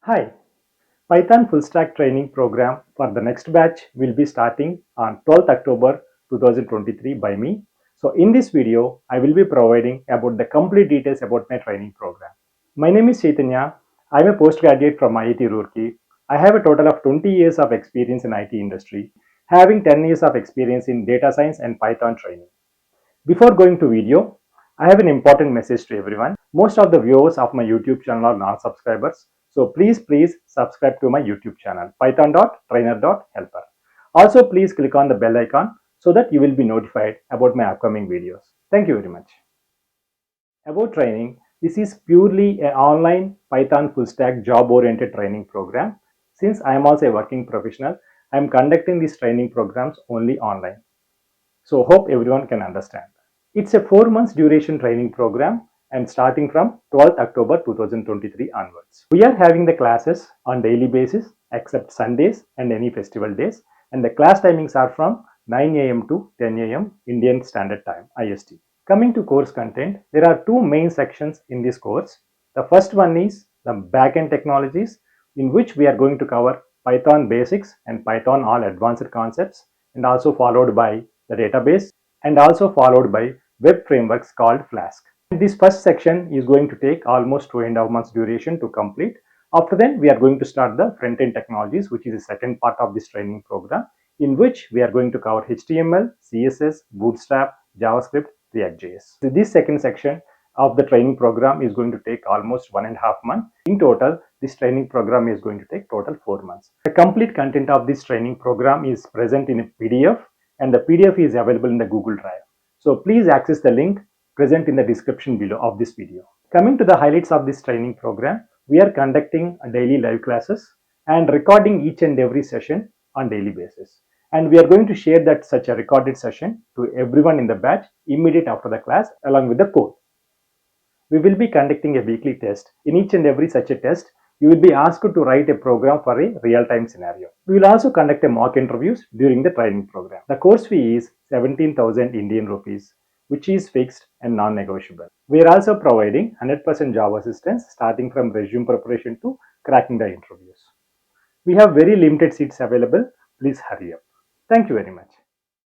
Hi, Python Fullstack training program for the next batch will be starting on 12th October 2023 by me. So in this video, I will be providing about the complete details about my training program. My name is Chaitanya. I am a postgraduate from IIT Roorkee. I have a total of 20 years of experience in IT industry, having 10 years of experience in data science and Python training. Before going to video, I have an important message to everyone. Most of the viewers of my YouTube channel are non-subscribers. So please subscribe to my YouTube channel, python.trainer.helper. Also, please click on the bell icon so that you will be notified about my upcoming videos. Thank you very much. About training, this is purely an online Python full stack job oriented training program. Since I am also a working professional, I am conducting these training programs only online. So hope everyone can understand. It's a 4 months duration training program and starting from 12th October 2023 onwards. We are having the classes on daily basis except Sundays and any festival days, and the class timings are from 9 a.m. to 10 a.m. Indian Standard Time IST. Coming to course content, there are two main sections in this course. The first one is the backend technologies, in which we are going to cover Python basics and Python all advanced concepts, and also followed by the database, and also followed by web frameworks called Flask. This first section is going to take almost 2.5 months duration to complete. After then, we are going to start the front-end technologies, which is the second part of this training program, in which we are going to cover HTML, CSS, Bootstrap, JavaScript, React.js. So this second section of the training program is going to take almost 1.5 months. In total, this training program is going to take total 4 months. The complete content of this training program is present in a PDF, and the PDF is available in the Google Drive. So please access the link present in the description below of this video. Coming to the highlights of this training program, we are conducting daily live classes and recording each and every session on daily basis. And we are going to share that such a recorded session to everyone in the batch immediate after the class along with the code. We will be conducting a weekly test. In each and every such a test, you will be asked to write a program for a real-time scenario. We will also conduct a mock interviews during the training program. The course fee is 17,000 Indian rupees, which is fixed and non-negotiable. We are also providing 100% job assistance starting from resume preparation to cracking the interviews. We have very limited seats available. Please hurry up. Thank you very much.